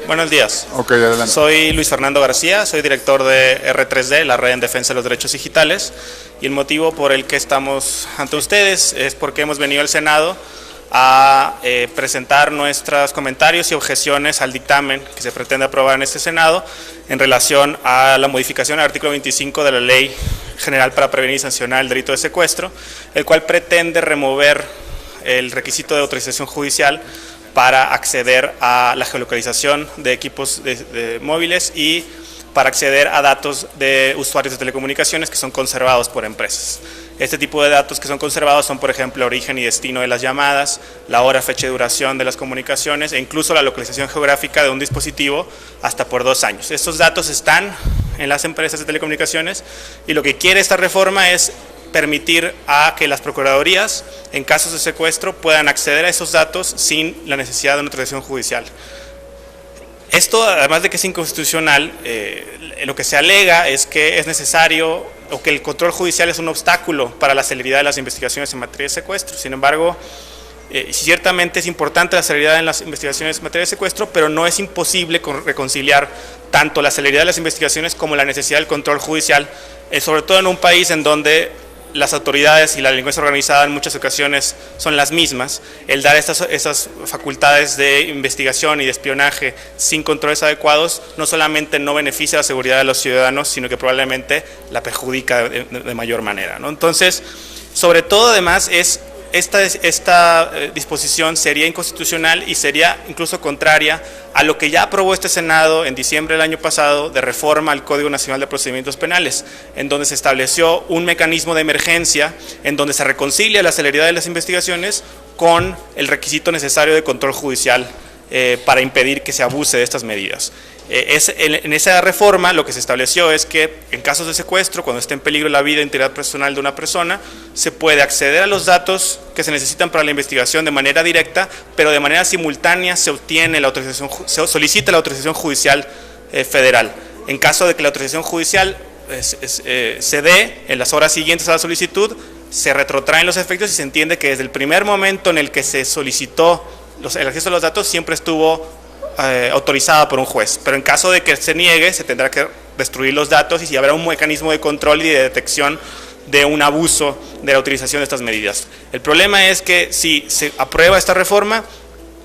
Buenos días. Ok, adelante. Soy Luis Fernando García, soy director de R3D, la Red en Defensa de los Derechos Digitales, y el motivo por el que estamos ante ustedes es porque hemos venido al Senado a presentar nuestros comentarios y objeciones al dictamen que se pretende aprobar en este Senado en relación a la modificación del artículo 25 de la Ley General para Prevenir y Sancionar el Delito de Secuestro, el cual pretende remover el requisito de autorización judicial para acceder a la geolocalización de equipos móviles y para acceder a datos de usuarios de telecomunicaciones que son conservados por empresas. Este tipo de datos que son conservados son, por ejemplo, origen y destino de las llamadas, la hora, fecha y duración de las comunicaciones e incluso la localización geográfica de un dispositivo hasta por 2 años. Estos datos están en las empresas de telecomunicaciones y lo que quiere esta reforma es permitir a que las procuradurías, en casos de secuestro, puedan acceder a esos datos sin la necesidad de una autorización judicial. Esto, además de que es inconstitucional, lo que se alega es que es necesario o que el control judicial es un obstáculo para la celeridad de las investigaciones en materia de secuestro. Sin embargo, ciertamente es importante la celeridad en las investigaciones en materia de secuestro, pero no es imposible reconciliar tanto la celeridad de las investigaciones como la necesidad del control judicial, sobre todo en un país en donde las autoridades y la delincuencia organizada en muchas ocasiones son las mismas. El dar esas facultades de investigación y de espionaje sin controles adecuados no solamente no beneficia la seguridad de los ciudadanos, sino que probablemente la perjudica de mayor manera, ¿no? Entonces, sobre todo además esta disposición sería inconstitucional y sería incluso contraria a lo que ya aprobó este Senado en diciembre del año pasado de reforma al Código Nacional de Procedimientos Penales, en donde se estableció un mecanismo de emergencia en donde se reconcilia la celeridad de las investigaciones con el requisito necesario de control judicial para impedir que se abuse de estas medidas. En esa reforma lo que se estableció es que en casos de secuestro, cuando esté en peligro la vida e integridad personal de una persona, se puede acceder a los datos que se necesitan para la investigación de manera directa, pero de manera simultánea se solicita la autorización judicial federal. En caso de que la autorización judicial se dé en las horas siguientes a la solicitud, se retrotraen los efectos y se entiende que desde el primer momento en el que se solicitó el acceso a los datos siempre estuvo autorizada por un juez, pero en caso de que se niegue se tendrá que destruir los datos y habrá un mecanismo de control y de detección de un abuso de la utilización de estas medidas. El problema es que si se aprueba esta reforma,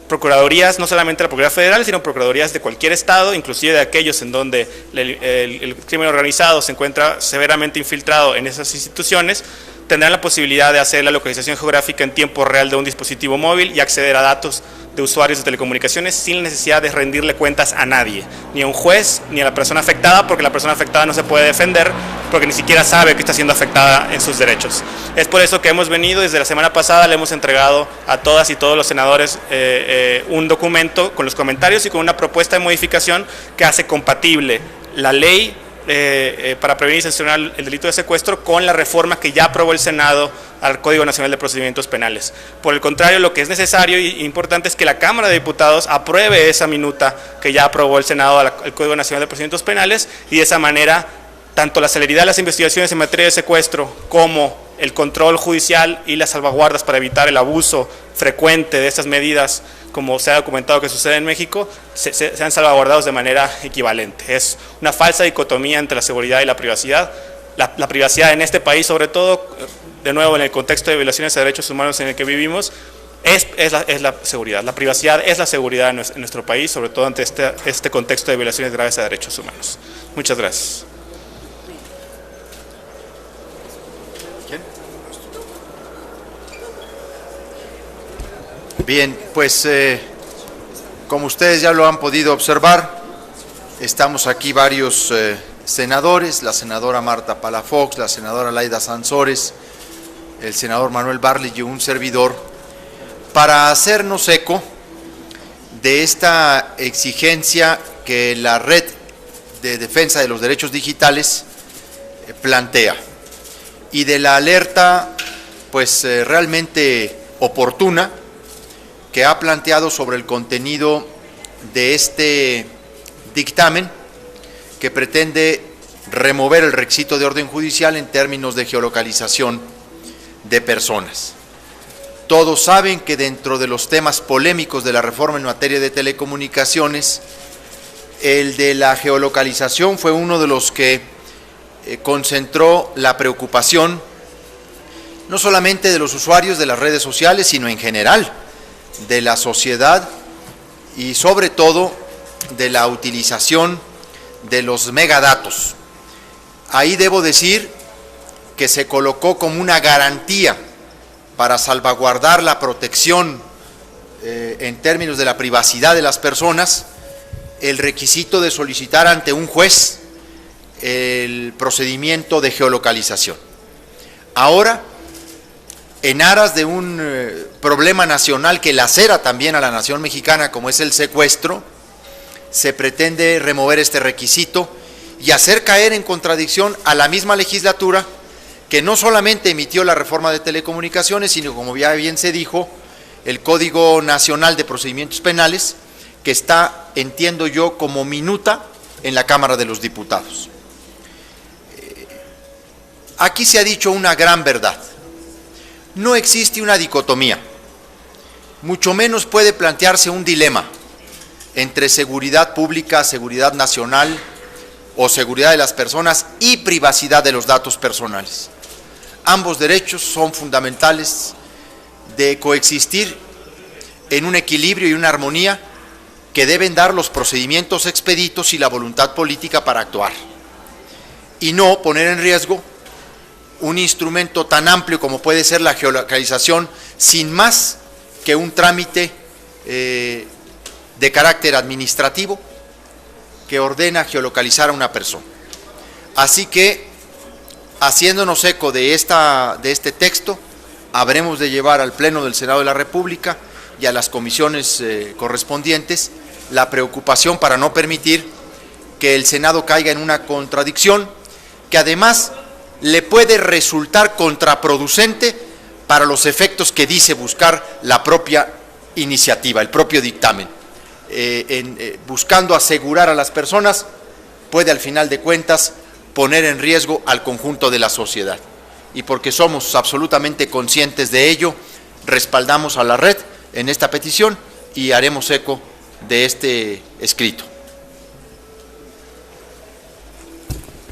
procuradurías, no solamente la Procuraduría Federal, sino procuradurías de cualquier estado, inclusive de aquellos en donde el crimen organizado se encuentra severamente infiltrado en esas instituciones, tendrán la posibilidad de hacer la localización geográfica en tiempo real de un dispositivo móvil y acceder a datos de usuarios de telecomunicaciones sin necesidad de rendirle cuentas a nadie, ni a un juez, ni a la persona afectada, porque la persona afectada no se puede defender, porque ni siquiera sabe que está siendo afectada en sus derechos. Es por eso que hemos venido, desde la semana pasada le hemos entregado a todas y todos los senadores un documento con los comentarios y con una propuesta de modificación que hace compatible la ley para prevenir y sancionar el delito de secuestro con la reforma que ya aprobó el Senado al Código Nacional de Procedimientos Penales. Por el contrario, lo que es necesario y importante es que la Cámara de Diputados apruebe esa minuta que ya aprobó el Senado al Código Nacional de Procedimientos Penales y de esa manera tanto la celeridad de las investigaciones en materia de secuestro como el control judicial y las salvaguardas para evitar el abuso frecuente de estas medidas, como se ha documentado que sucede en México, sean salvaguardados de manera equivalente. Es una falsa dicotomía entre la seguridad y la privacidad. La privacidad en este país, sobre todo, de nuevo en el contexto de violaciones de derechos humanos en el que vivimos, es la seguridad. La privacidad es la seguridad en nuestro país, sobre todo ante este contexto de violaciones graves a derechos humanos. Muchas gracias. Bien, pues como ustedes ya lo han podido observar, estamos aquí varios senadores, la senadora Marta Palafox, la senadora Laida Sansores, el senador Manuel Bartlett y un servidor, para hacernos eco de esta exigencia que la Red de Defensa de los Derechos Digitales plantea y de la alerta pues realmente oportuna que ha planteado sobre el contenido de este dictamen que pretende remover el requisito de orden judicial en términos de geolocalización de personas. Todos saben que dentro de los temas polémicos de la reforma en materia de telecomunicaciones El de la geolocalización fue uno de los que concentró la preocupación no solamente de los usuarios de las redes sociales, sino en general de la sociedad y sobre todo de la utilización de los megadatos. Ahí debo decir que se colocó como una garantía para salvaguardar la protección en términos de la privacidad de las personas, el requisito de solicitar ante un juez el procedimiento de geolocalización. Ahora, en aras de un problema nacional que lacera también a la nación mexicana, como es el secuestro, se pretende remover este requisito y hacer caer en contradicción a la misma legislatura que no solamente emitió la reforma de telecomunicaciones, sino, como ya bien se dijo, el Código Nacional de Procedimientos Penales, que está, entiendo yo, como minuta en la Cámara de los Diputados. Aquí se ha dicho una gran verdad. No existe una dicotomía, mucho menos puede plantearse un dilema entre seguridad pública, seguridad nacional o seguridad de las personas y privacidad de los datos personales. Ambos derechos son fundamentales de coexistir en un equilibrio y una armonía que deben dar los procedimientos expeditos y la voluntad política para actuar, y no poner en riesgo un instrumento tan amplio como puede ser la geolocalización, sin más que un trámite de carácter administrativo que ordena geolocalizar a una persona. Así que, haciéndonos eco de este texto, habremos de llevar al Pleno del Senado de la República y a las comisiones correspondientes la preocupación para no permitir que el Senado caiga en una contradicción que además le puede resultar contraproducente para los efectos que dice buscar la propia iniciativa, el propio dictamen. Buscando asegurar a las personas, puede al final de cuentas poner en riesgo al conjunto de la sociedad. Y porque somos absolutamente conscientes de ello, respaldamos a la red en esta petición y haremos eco de este escrito.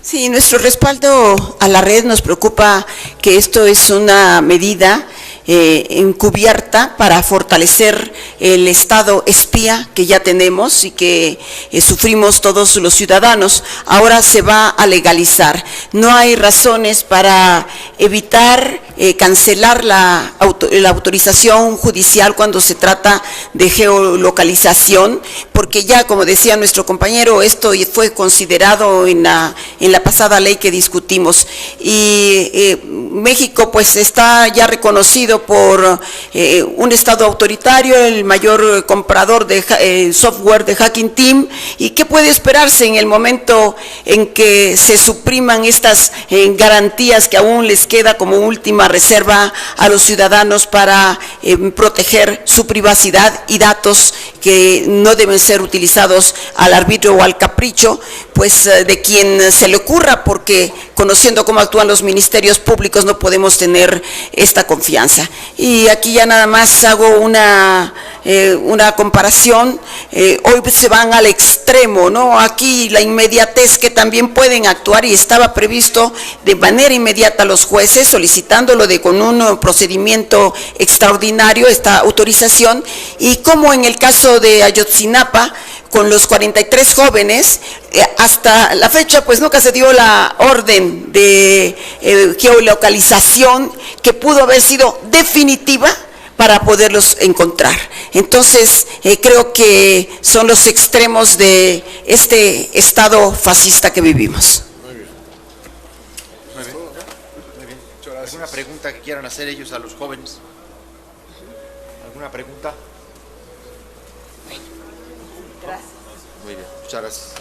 Sí, nuestro respaldo a la red nos preocupa que esto es una medida encubierta para fortalecer el Estado espía que ya tenemos y que sufrimos todos los ciudadanos. Ahora se va a legalizar. No hay razones para evitar cancelar la autorización judicial cuando se trata de geolocalización, porque ya, como decía nuestro compañero, esto fue considerado en la pasada ley que discutimos, y México pues está ya reconocido por un Estado autoritario, el mayor comprador de software de Hacking Team. ¿Y qué puede esperarse en el momento en que se supriman estas garantías que aún les queda como última reserva a los ciudadanos para proteger su privacidad y datos que no deben ser utilizados al arbitrio o al capricho pues de quien se le ocurra, porque conociendo cómo actúan los ministerios públicos no podemos tener esta confianza? Y aquí ya nada más hago una comparación. Hoy se van al extremo, ¿no? Aquí la inmediatez que también pueden actuar, y estaba previsto de manera inmediata a los jueces solicitándolo con un procedimiento extraordinario esta autorización, y como en el caso de Ayotzinapa con los 43 jóvenes, hasta la fecha pues nunca se dio la orden de geolocalización que pudo haber sido definitiva para poderlos encontrar. Entonces, creo que son los extremos de este Estado fascista que vivimos. Muy bien. Muy bien. ¿Alguna pregunta que quieran hacer ellos a los jóvenes? ¿Alguna pregunta? Gracias. Muy bien, muchas gracias.